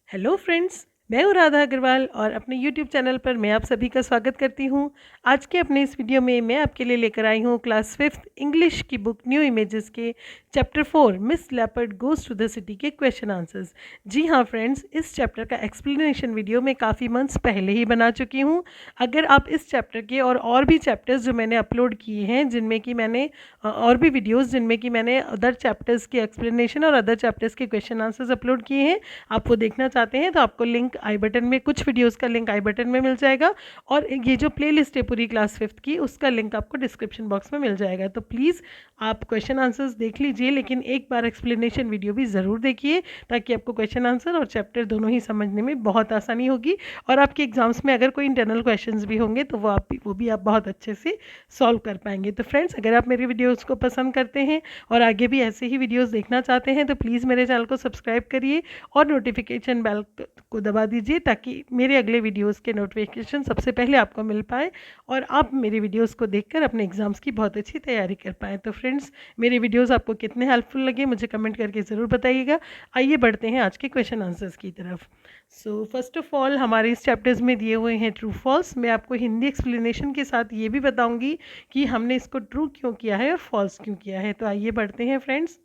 Hello friends, मैं हूँ राधा अग्रवाल और अपने यूट्यूब चैनल पर मैं आप सभी का स्वागत करती हूँ। आज के अपने इस वीडियो में मैं आपके लिए लेकर आई हूँ क्लास 5th इंग्लिश की बुक न्यू इमेजेस के chapter 4 miss leopard goes to the city के क्वेश्चन आंसर्स। जी हाँ फ्रेंड्स, इस चैप्टर का एक्सप्लेनेशन वीडियो मैं काफ़ी मंथ्स पहले ही बना चुकी हूँ। अगर आप इस चैप्टर के और भी चैप्टर्स जो मैंने अपलोड किए हैं, जिनमें कि मैंने और भी वीडियोज़ जिनमें कि मैंने अदर चैप्टर्स की एक्सप्लेनेशन और अदर चैप्टर्स के क्वेश्चन आंसर्स अपलोड किए हैं, आप वो देखना चाहते हैं तो आपको लिंक आई बटन में, कुछ वीडियोस का लिंक आई बटन में मिल जाएगा और ये जो प्लेलिस्ट है पूरी क्लास 5th की, उसका लिंक आपको डिस्क्रिप्शन बॉक्स में मिल जाएगा। तो प्लीज़ आप क्वेश्चन आंसर्स देख लीजिए, लेकिन एक बार एक्सप्लेनेशन वीडियो भी ज़रूर देखिए ताकि आपको क्वेश्चन आंसर और चैप्टर दोनों ही समझने में बहुत आसानी होगी। और आपके एग्जाम्स में अगर कोई इंटरनल क्वेश्चंस भी होंगे तो वो भी आप बहुत अच्छे से सॉल्व कर पाएंगे। तो फ्रेंड्स, अगर आप मेरे वीडियोज़ को पसंद करते हैं और आगे भी ऐसे ही वीडियोज़ देखना चाहते हैं तो प्लीज़ मेरे चैनल को सब्सक्राइब करिए और नोटिफिकेशन बेल को दबा दीजिए ताकि मेरे अगले वीडियोस के नोटिफिकेशन सबसे पहले आपको मिल पाए और आप मेरे वीडियोस को देखकर अपने एग्जाम्स की बहुत अच्छी तैयारी कर पाएँ। तो फ्रेंड्स, मेरे वीडियोस आपको कितने हेल्पफुल लगे मुझे कमेंट करके ज़रूर बताइएगा। आइए बढ़ते हैं आज के क्वेश्चन आंसर्स की तरफ। सो फर्स्ट ऑफ ऑल, हमारे इस चैप्टर्स में दिए हुए हैं ट्रू फॉल्स। मैं आपको हिंदी एक्सप्लेनेशन के साथ ये भी बताऊंगी कि हमने इसको ट्रू क्यों किया है और फॉल्स क्यों किया है। तो आइए बढ़ते हैं friends.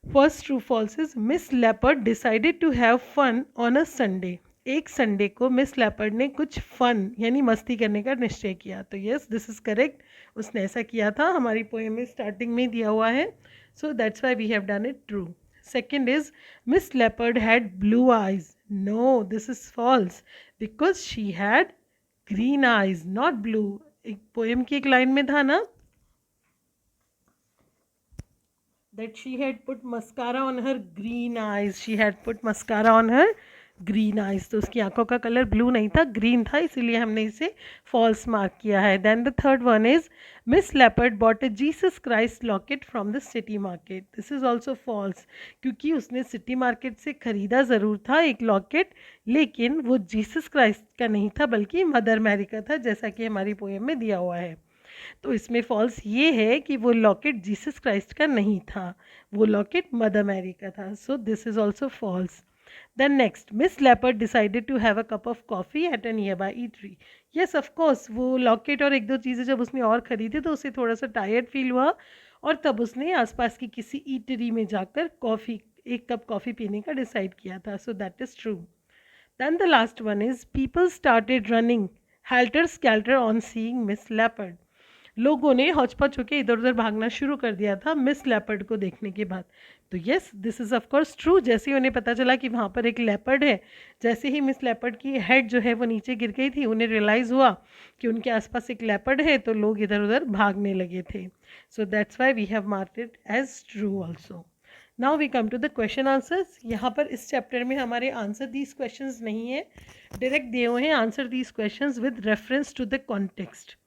First true false is miss leopard decided to have fun on a Sunday. एक संडे को मिस लेपर्ड ने कुछ फन यानी मस्ती करने का निश्चय किया। तो यस, दिस इज करेक्ट, उसने ऐसा किया था, हमारी पोएम में स्टार्टिंग में दिया हुआ है। So that's why we have done it true. Second is miss leopard had blue eyes. No, this is false because she had green eyes not blue. एक पोएम की एक लाइन में था ना, that she had put mascara on her green eyes. She had put mascara on her green eyes. तो उसकी आंखों का कलर ब्लू नहीं था, ग्रीन था, इसीलिए हमने इसे फॉल्स मार्क किया है। Then the third one is miss leopard bought a Jesus Christ locket from the city market. This is also false क्योंकि उसने सिटी मार्केट से खरीदा ज़रूर था एक लॉकेट, लेकिन वो जीसस क्राइस्ट का नहीं था बल्कि मदर मैरी का था, जैसा कि हमारी पोएम में दिया हुआ है। तो इसमें फॉल्स ये है कि वो लॉकेट जीसस क्राइस्ट का नहीं था, वो लॉकेट मदर मैरी का था। So this is also false. Then next, miss leopard decided to have a cup of coffee at a nearby eatery. Yes of course, वो लॉकेट और एक दो चीज़ें जब उसने और ख़रीदी तो उसे थोड़ा सा टायर्ड फील हुआ और तब उसने आसपास की किसी ईटरी में जाकर एक कप कॉफ़ी पीने का डिसाइड किया था। So that is true. Then the last one is people started running helter skelter on seeing miss leopard. लोगों ने हौच-पौच होके इधर-उधर भागना शुरू कर दिया था मिस लेपर्ड को देखने के बाद। तो yes, this is of course true. जैसे ही उन्हें पता चला कि वहाँ पर एक लेपर्ड है, जैसे ही मिस लेपर्ड की हेड जो है वो नीचे गिर गई थी, उन्हें रियलाइज़ हुआ कि उनके आसपास एक लेपर्ड है, तो लोग इधर-उधर भागने लगे थे। So that's why we have marked it as true also. Now we come to the question answers. यहाँ पर इस चैप्टर में हमारे आंसर दीज क्वेश्चंस नहीं है, डायरेक्ट दिए हुए हैं answer these questions with reference to the context,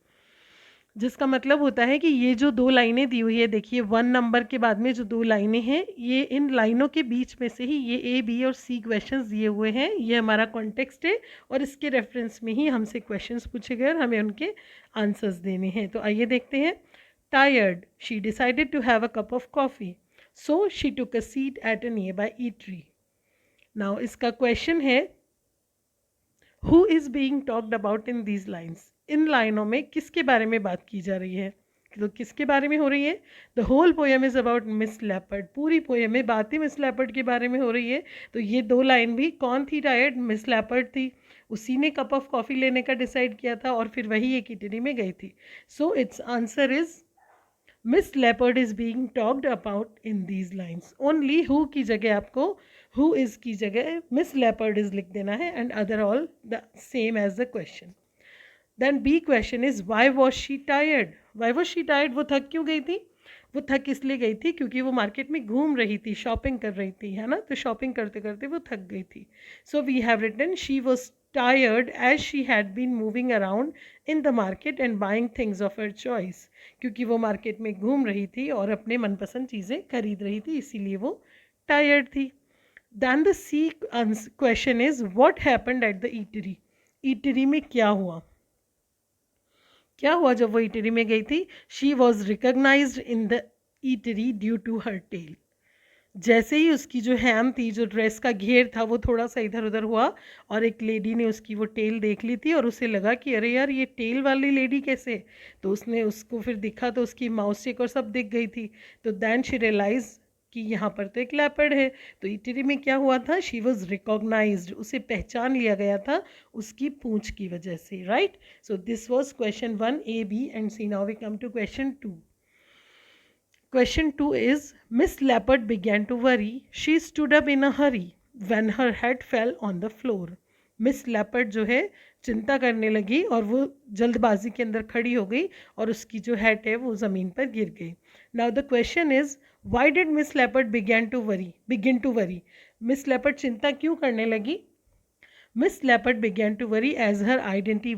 जिसका मतलब होता है कि ये जो दो लाइनें दी हुई है, देखिए 1 नंबर के बाद में जो दो लाइनें हैं, ये इन लाइनों के बीच में से ही ये ए बी और सी क्वेश्चंस दिए हुए हैं, ये हमारा कॉन्टेक्स्ट है और इसके रेफरेंस में ही हमसे क्वेश्चंस पूछे गए और हमें उनके आंसर्स देने हैं। तो आइए देखते हैं। Tired, she decided to have a cup of coffee, so she took a seat at a near by eatery. Now इसका क्वेश्चन है, who is being talked about in these lines. इन लाइनों में किसके बारे में बात की जा रही है, तो किसके बारे में हो रही है। The whole poem is about miss leopard. पूरी पोएम में बात ही मिस लेपर्ड के बारे में हो रही है। तो ये दो लाइन भी कौन थी टायर्ड, मिस लेपर्ड थी। उसी ने कप ऑफ कॉफ़ी लेने का डिसाइड किया था और फिर वही एक इटली में गई थी। So it's answer is miss leopard is being talked about in these lines. Only who की जगह आपको हु इज़ की जगह मिस लेपर्ड इज लिख देना है and other all the same as the question. Then B question is why was she tired. Why was she tired, वो थक क्यों गई थी। वो थक इसलिए गई थी क्योंकि वो मार्केट में घूम रही थी, शॉपिंग कर रही थी, है ना। तो शॉपिंग करते करते वो थक गई थी। So we have written she was tired as she had been moving around in the market and buying things of her choice. क्योंकि वो मार्केट में घूम रही थी और अपने मनपसंद चीज़ें खरीद रही थी, इसीलिए वो टायर्ड थी। Then the C question is what happened at the eatery. Eatery में क्या हुआ, क्या हुआ जब वो ईटरी में गई थी। She was recognised in the eatery due to her tail. जैसे ही उसकी जो हैम थी, जो ड्रेस का घेर था, वो थोड़ा सा इधर उधर हुआ और एक लेडी ने उसकी वो टेल देख ली थी और उसे लगा कि अरे यार, ये टेल वाली लेडी कैसे। तो उसने उसको फिर दिखा तो उसकी माउस चेक और सब दिख गई थी। तो देन शी रियलाइज कि यहाँ पर तो एक लेपर्ड है। तो इटली में क्या हुआ था, शी वॉज रिकॉग्नाइज्ड, उसे पहचान लिया गया था उसकी पूंछ की वजह से, right. So this was question 1 A, B and C. Now we come to question 2. Question 2 is, Miss Leopard began to worry. She stood up in a hurry when her head fell on the floor. Miss leopard जो है चिंता करने लगी और वो जल्दबाजी के अंदर खड़ी हो गई और उसकी जो हेड है वो ज़मीन पर गिर गई. Now the question is, why did miss leopard began to worry. Miss leopard चिंता क्यों करने लगी. Miss leopard began to worry as her identity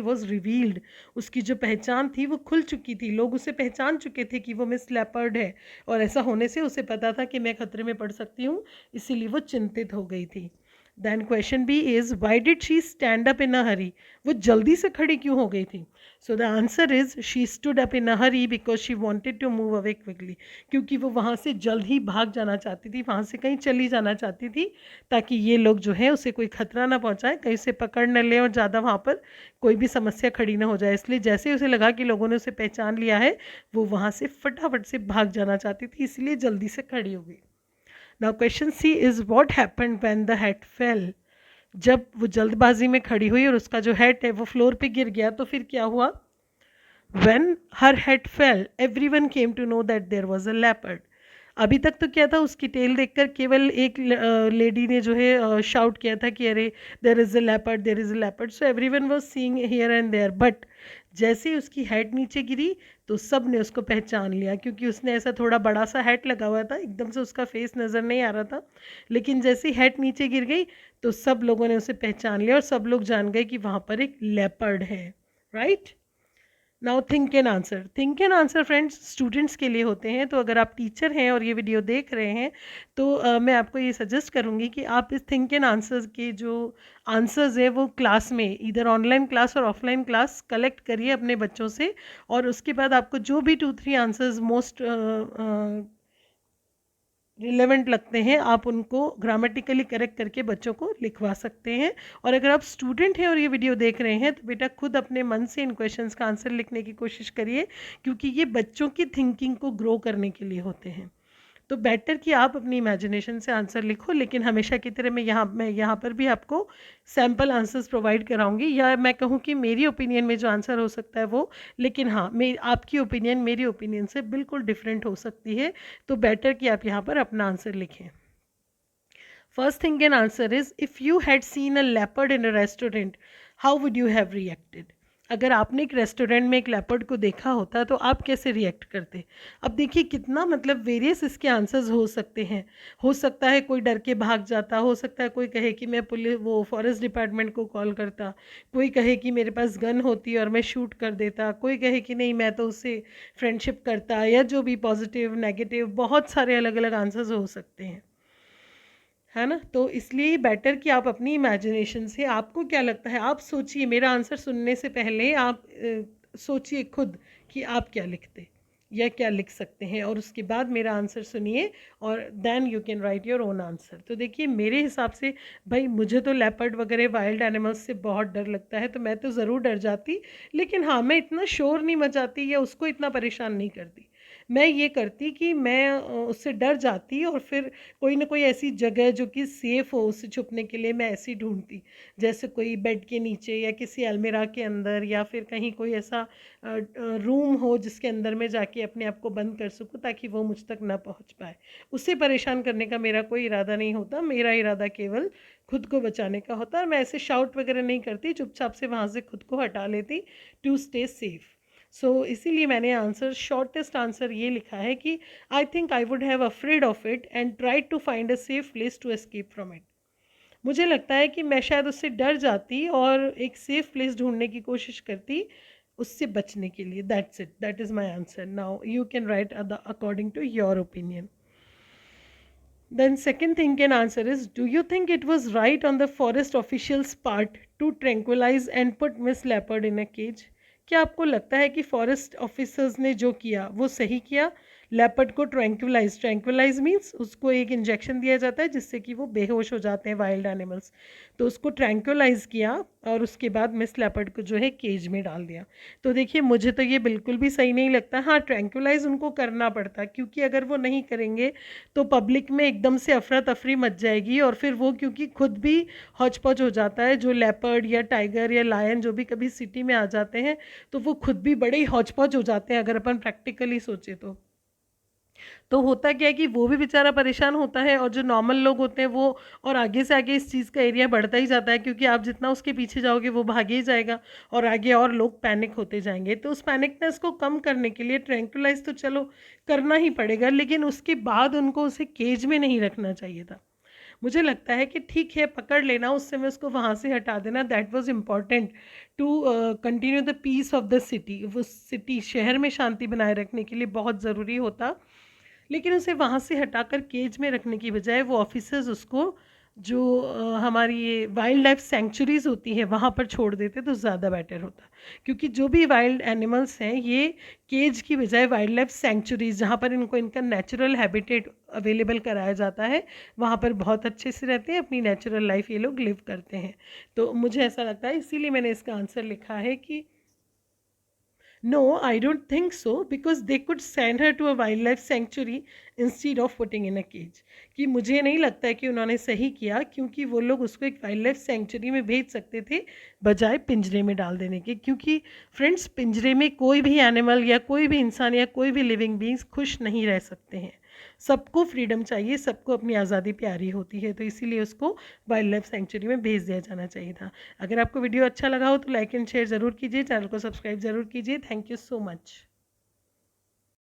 was revealed. उसकी जो पहचान थी वो खुल चुकी थी, लोग उसे पहचान चुके थे कि वो मिस लेपर्ड है और ऐसा होने से उसे पता था कि मैं खतरे में पड़ सकती हूँ, इसीलिए वो चिंतित हो गई थी. Then question B is, why did she stand up in a hurry. वो जल्दी से खड़ी क्यों हो गई थी. So the answer is, she stood up in a hurry because she wanted to move away quickly. क्योंकि वो वहाँ से जल्द ही भाग जाना चाहती थी, वहाँ से कहीं चली जाना चाहती थी ताकि ये लोग जो है उसे कोई खतरा ना पहुँचाए, कहीं से पकड़ न लें और ज़्यादा वहाँ पर कोई भी समस्या खड़ी ना हो जाए. इसलिए जैसे ही उसे लगा कि लोगों ने उसे पहचान लिया है, वो वहाँ से फटाफट से भाग जाना चाहती थी, इसलिए जल्दी से खड़ी हो गई. Now question C is, what happened when the head fell. जब वो जल्दबाजी में खड़ी हुई और उसका जो हेड है वो फ्लोर पे गिर गया तो फिर क्या हुआ. When her head fell everyone came to know that there was a leopard. अभी तक तो क्या था, उसकी टेल देखकर केवल एक लेडी ने जो है शाउट किया था कि अरे there is a leopard, there is a leopard. So everyone was seeing here and there. But जैसे ही उसकी हेड नीचे गिरी तो सब ने उसको पहचान लिया, क्योंकि उसने ऐसा थोड़ा बड़ा सा हेड लगा हुआ था, एकदम से उसका फेस नज़र नहीं आ रहा था. लेकिन जैसे ही हेड नीचे गिर गई तो सब लोगों ने उसे पहचान लिया और सब लोग जान गए कि वहाँ पर एक लेपर्ड है, right. Now think and answer friends students के लिए होते हैं. तो अगर आप टीचर हैं और ये वीडियो देख रहे हैं तो मैं आपको ये सजेस्ट करूँगी कि आप इस थिंक एंड आंसर्स के जो आंसर्स है वो क्लास में, इधर ऑनलाइन क्लास और ऑफलाइन क्लास, कलेक्ट करिए अपने बच्चों से. और उसके बाद आपको जो भी 2-3 आंसर्स मोस्ट रिलेवेंट लगते हैं आप उनको ग्रामेटिकली करेक्ट करके बच्चों को लिखवा सकते हैं. और अगर आप स्टूडेंट हैं और ये वीडियो देख रहे हैं तो बेटा खुद अपने मन से इन क्वेश्चंस का आंसर लिखने की कोशिश करिए, क्योंकि ये बच्चों की थिंकिंग को ग्रो करने के लिए होते हैं. तो बेटर कि आप अपनी इमेजिनेशन से आंसर लिखो. लेकिन हमेशा की तरह मैं यहाँ पर भी आपको सैम्पल आंसर्स प्रोवाइड कराऊंगी, या मैं कहूँ कि मेरी ओपिनियन में जो आंसर हो सकता है वो. लेकिन हाँ, आपकी ओपिनियन मेरी ओपिनियन से बिल्कुल डिफरेंट हो सकती है. तो बेटर कि आप यहाँ पर अपना आंसर लिखें. First thing an answer is, if you had seen a leopard in a restaurant, how would you have reacted. अगर आपने एक रेस्टोरेंट में एक लेपर्ड को देखा होता तो आप कैसे रिएक्ट करते. अब देखिए कितना मतलब वेरियस इसके आंसर्स हो सकते हैं. हो सकता है कोई डर के भाग जाता, हो सकता है कोई कहे कि मैं पुलिस वो फॉरेस्ट डिपार्टमेंट को कॉल करता, कोई कहे कि मेरे पास गन होती और मैं शूट कर देता, कोई कहे कि नहीं मैं तो उससे फ्रेंडशिप करता, या जो भी पॉजिटिव नेगेटिव बहुत सारे अलग अलग आंसर्स हो सकते हैं, है ना. तो इसलिए बेटर कि आप अपनी इमेजिनेशन से, आपको क्या लगता है आप सोचिए. मेरा आंसर सुनने से पहले आप सोचिए खुद कि आप क्या लिखते या क्या लिख सकते हैं, और उसके बाद मेरा आंसर सुनिए और then you can write your own answer. तो देखिए मेरे हिसाब से भाई मुझे तो लेपर्ड वगैरह वाइल्ड एनिमल्स से बहुत डर लगता है, तो मैं तो ज़रूर डर जाती. लेकिन हाँ, मैं इतना शोर नहीं मचाती या उसको इतना परेशान नहीं करती. मैं ये करती कि मैं उससे डर जाती और फिर कोई ना कोई ऐसी जगह जो कि सेफ़ हो उससे छुपने के लिए मैं ऐसी ढूंढती, जैसे कोई बेड के नीचे या किसी अलमीरा के अंदर, या फिर कहीं कोई ऐसा रूम हो जिसके अंदर मैं जाके अपने आप को बंद कर सकूं ताकि वो मुझ तक ना पहुंच पाए. उससे परेशान करने का मेरा कोई इरादा नहीं होता. मेरा इरादा केवल खुद को बचाने का होता है. मैं ऐसे शाउट वगैरह नहीं करती, चुपचाप से वहाँ से खुद को हटा लेती टू स्टे सेफ़. सो इसीलिए मैंने आंसर, शॉर्टेस्ट आंसर ये लिखा है कि I think I would have afraid of it and try to find a safe place to escape from it. मुझे लगता है कि मैं शायद उससे डर जाती और एक सेफ प्लेस ढूंढने की कोशिश करती उससे बचने के लिए. That's it, that is my answer. Now you can write according to your opinion. Then second thing can answer is, do you think it was right on the forest officials part to tranquilize and put Miss Leopard in a cage? क्या आपको लगता है कि forest officers ने जो किया वो सही किया, लेपर्ड को ट्रैंक्विलाइज मीन्स उसको एक इंजेक्शन दिया जाता है जिससे कि वो बेहोश हो जाते हैं वाइल्ड एनिमल्स। तो उसको ट्रैंक्विलाइज किया और उसके बाद मिस लेपर्ड को जो है केज में डाल दिया। तो देखिए मुझे तो ये बिल्कुल भी सही नहीं लगता। हाँ, ट्रैंक्विलाइज उनको करना पड़ता, क्योंकि अगर वो नहीं करेंगे तो पब्लिक में एकदम से अफरा तफरी मच जाएगी, और फिर वो क्योंकि खुद भी हौच पौच हो जाता है, जो लेपर्ड या टाइगर या लायन जो भी कभी सिटी में आ जाते हैं तो वो खुद भी बड़े ही हौच पौच हो जाते हैं अगर अपन प्रैक्टिकली सोचे तो होता क्या है कि वो भी बेचारा परेशान होता है, और जो नॉर्मल लोग होते हैं वो, और आगे से आगे इस चीज़ का एरिया बढ़ता ही जाता है, क्योंकि आप जितना उसके पीछे जाओगे वो भागे ही जाएगा, और आगे और लोग पैनिक होते जाएंगे। तो उस पैनिकनेस को कम करने के लिए ट्रैंक्विलाइज तो चलो करना ही पड़ेगा, लेकिन उसके बाद उनको उसे केज में नहीं रखना चाहिए था। मुझे लगता है कि ठीक है, पकड़ लेना, उस समय उसको वहाँ से हटा देना, that was important to continue the peace of the city. वो सिटी, शहर में शांति बनाए रखने के लिए बहुत ज़रूरी होता, लेकिन उसे वहाँ से हटाकर केज में रखने की बजाय वो ऑफिसर्स उसको जो हमारी ये वाइल्ड लाइफ सेंचुरीज होती है वहाँ पर छोड़ देते तो ज़्यादा बेटर होता, क्योंकि जो भी वाइल्ड एनिमल्स हैं ये केज की बजाय वाइल्ड लाइफ सेंचुरीज, जहाँ पर इनको इनका नेचुरल हैबिटेट अवेलेबल कराया जाता है, वहाँ पर बहुत अच्छे से रहते हैं, अपनी नेचुरल लाइफ ये लोग लिव करते हैं। तो मुझे ऐसा लगता है, इसीलिए मैंने इसका आंसर लिखा है कि no, I don't think so, because they could send her to a wildlife sanctuary instead of putting in a cage. कि मुझे नहीं लगता है कि उन्होंने सही किया, क्योंकि वो लोग उसको एक वाइल्ड लाइफ सेंचुरी में भेज सकते थे बजाय पिंजरे में डाल देने के। क्योंकि फ्रेंड्स, पिंजरे में कोई भी एनिमल या कोई भी इंसान या कोई भी लिविंग बींग्स खुश नहीं रह सकते हैं। सबको फ्रीडम चाहिए, सबको अपनी आज़ादी प्यारी होती है, तो इसीलिए उसको वाइल्ड लाइफ सेंचुरी में भेज दिया जाना चाहिए था। अगर आपको वीडियो अच्छा लगा हो तो लाइक एंड शेयर ज़रूर कीजिए, चैनल को सब्सक्राइब ज़रूर कीजिए। Thank you so much.